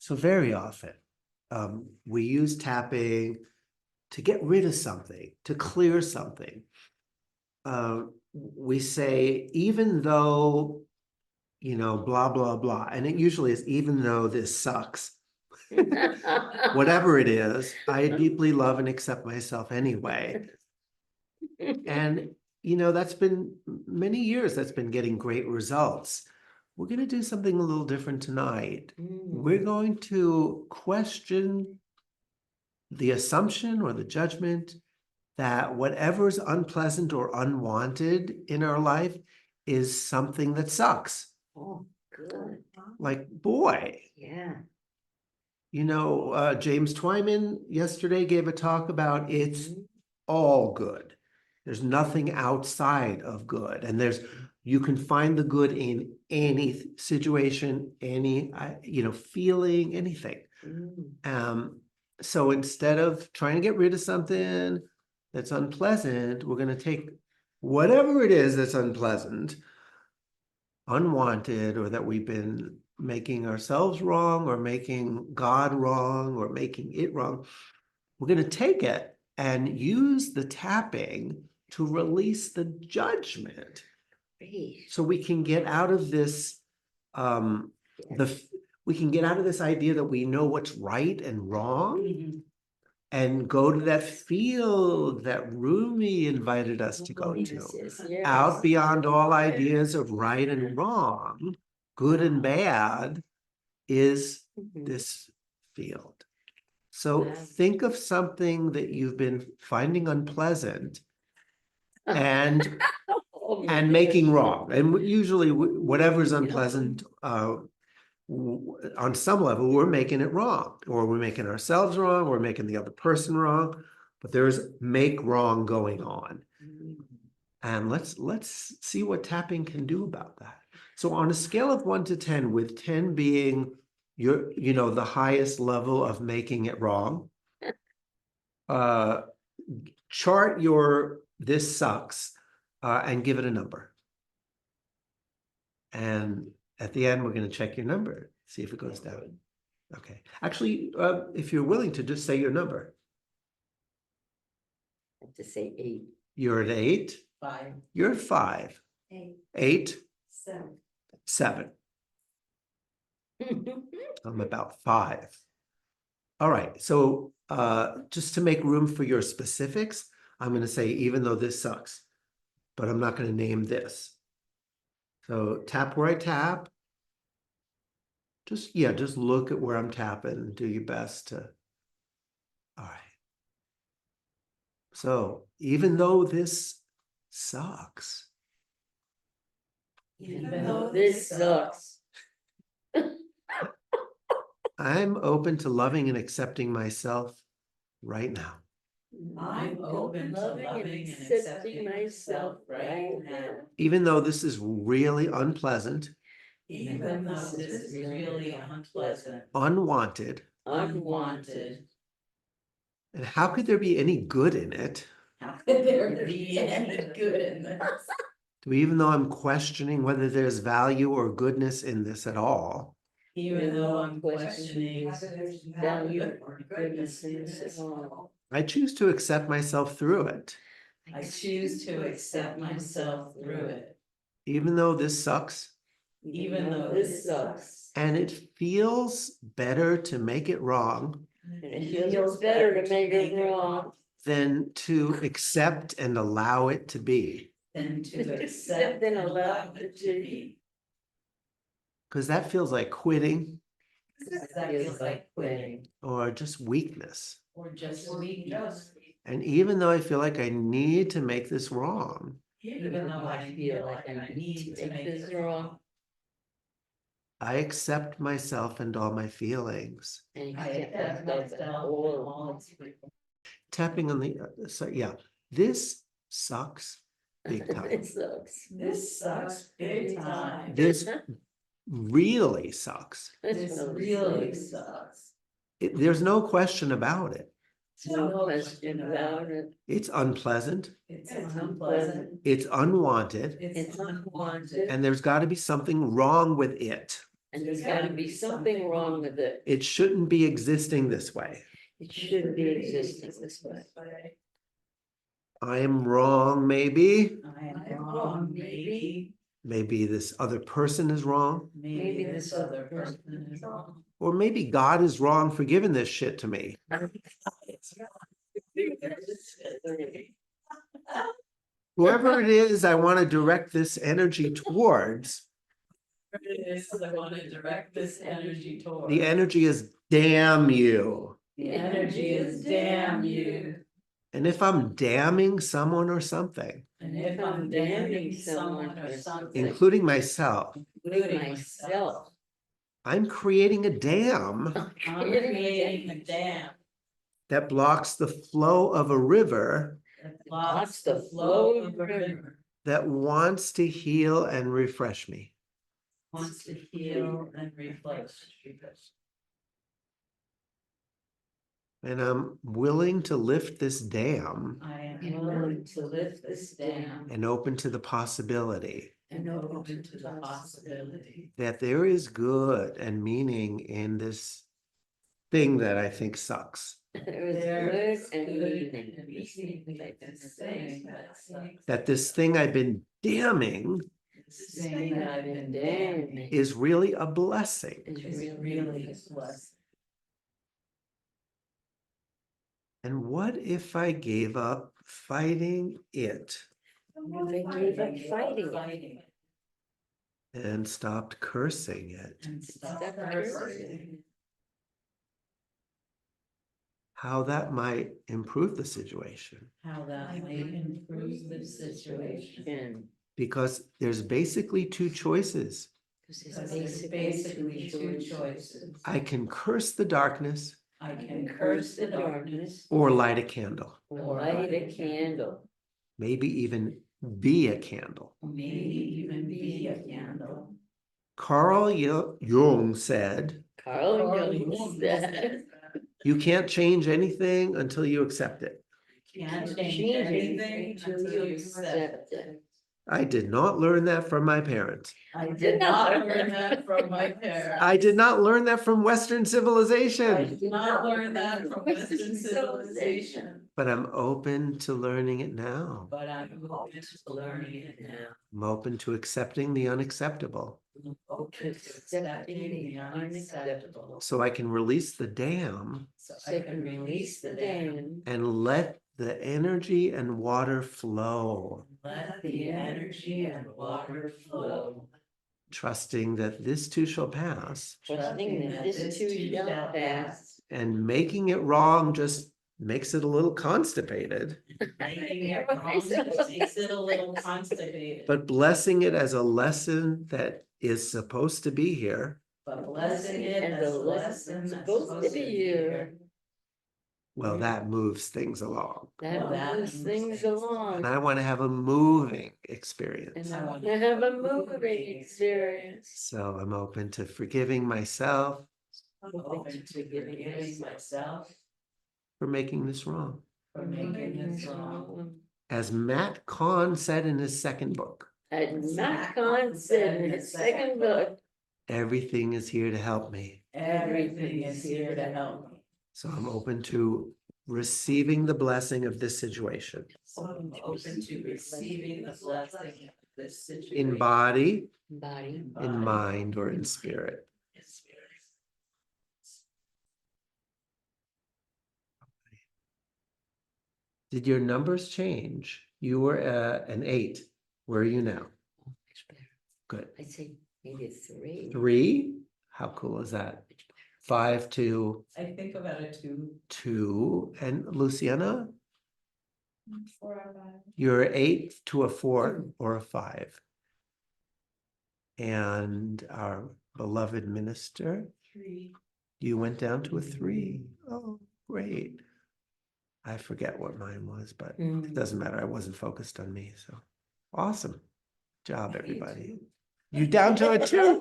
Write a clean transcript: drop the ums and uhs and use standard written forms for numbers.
So very often, we use tapping to get rid of something, to clear something. We say, even though, blah, blah, blah. And it usually is, even though this sucks, whatever it is, I deeply love and accept myself anyway. And, that's been many years, that's been getting great results. We're going to do something a little different tonight. We're going to question the assumption or the judgment that whatever's unpleasant or unwanted in our life is something that sucks. Oh, good. Like, boy. Yeah. James Twyman yesterday gave a talk about it's all good. There's nothing outside of good. And you can find the good in any situation, any, feeling, anything. So instead of trying to get rid of something that's unpleasant, we're going to take whatever it is that's unpleasant, unwanted, or that we've been making ourselves wrong or making God wrong or making it wrong. We're going to take it and use the tapping to release the judgment. So we can get out of this, we can get out of this idea that we know what's right and wrong, and go to that field that Rumi invited us to go to, out beyond all ideas of right and wrong, good and bad, is this field. So think of something that you've been finding unpleasant and making wrong. And usually whatever's unpleasant, on some level, we're making it wrong, or we're making ourselves wrong, we're making the other person wrong, but there's make wrong going on. And let's see what tapping can do about that. So on a scale of 1 to 10, with 10 being the highest level of making it wrong, chart your this sucks and give it a number. And at the end, we're going to check your number, see if it goes down. Okay. Actually, if you're willing to just say your number. I have to say 8. You're at 8. 5. You're at 5. 8. 8. 7. 7. I'm about 5. All right. So just to make room for your specifics, I'm going to say, even though this sucks, but I'm not going to name this. So tap where I tap. Just look at where I'm tapping and do your best to. All right. So even though this sucks. Even though this sucks. I'm open to loving and accepting myself right now. I'm open to loving and accepting myself right now. Even though this is really unpleasant. Even though this is really unpleasant. Unwanted. Unwanted. And how could there be any good in it? How could there be any good in this? Even though I'm questioning whether there's value or goodness in this at all. Even though I'm questioning value or goodness in this at all. I choose to accept myself through it. I choose to accept myself through it. Even though this sucks. Even though this sucks. And it feels better to make it wrong. It feels better to make it wrong. Than to accept and allow it to be. Than to accept and allow it to be. Because that feels like quitting. That feels like quitting. Or just weakness. Or just weakness. And even though I feel like I need to make this wrong. Even though I feel like I need to make this wrong. I accept myself and all my feelings. Tapping on the, this sucks big time. It sucks. This sucks big time. This really sucks. This really sucks. There's no question about it. No question about it. It's unpleasant. It's unpleasant. It's unwanted. It's unwanted. And there's got to be something wrong with it. And there's gotta be something wrong with it. It shouldn't be existing this way. It should be existing this way. I am wrong, maybe. I am wrong, maybe. Maybe this other person is wrong. Maybe this other person is wrong. Or maybe God is wrong for giving this shit to me. Whoever it is, I want to direct this energy towards. I want to direct this energy towards. The energy is damn you. The energy is damn you. And if I'm damning someone or something, And if I'm damning someone or something, including myself, including myself, I'm creating a dam I'm creating a dam that blocks the flow of a river that blocks the flow of a river, that wants to heal and refresh me. wants to heal and refresh. And I'm willing to lift this dam I am willing to lift this dam and open to the possibility and open to the possibility that there is good and meaning in this thing that I think sucks. there is good and meaning in this thing That this thing I've been damning this thing I've been damning is really a blessing. is really a blessing. And what if I gave up fighting it They gave up fighting and stopped cursing it? and stop cursing. How that might improve the situation. How that may improve the situation. Because there's basically two choices. Because there's basically two choices. I can curse the darkness I can curse the darkness or light a candle, or light a candle, maybe even be a candle. maybe even be a candle. Carl Jung said, Carl Jung said, you can't change anything until you accept it. can't change anything until you accept it. I did not learn that from my parents. I did not learn that from my parents. I did not learn that from Western I civilization. did not learn that from Western civilization. But I'm open to learning it now. But I'm open to learning it now. I'm open to accepting the unacceptable. I'm open to accepting the unacceptable. So I can release the dam So I can release the dam. and let the energy and water flow, Let the energy and water flow. trusting that this too shall pass. Trusting that this too shall pass. And making it wrong just makes it a little constipated, Making it wrong just makes it a little constipated. but blessing it as a lesson that is supposed to be here. But blessing it as a lesson that's supposed to be here. Well, that moves things along. That moves things along. And I want to have a moving experience. And I want to have a moving experience. So I'm open to forgiving myself I'm open to forgiving myself for making this wrong. for making this wrong. As Matt Kahn said in his second book, As Matt Kahn said in his second book, everything is here to help me. everything is here to help me. So I'm open to receiving the blessing of this situation So I'm open to receiving the blessing of this situation. in body, Body. in mind, or in spirit. Did your numbers change? You were an 8. Where are you now? Good. I'd say maybe a 3. 3? How cool is that? 5 to I think about a 2. 2. And Luciana, 4 or 5. you're 8 to a 4 or a 5. And our beloved minister, 3. you went down to a 3. Oh, great. I forget what mine was, but it doesn't matter. I wasn't focused on me. So awesome job, everybody. You down to a 2.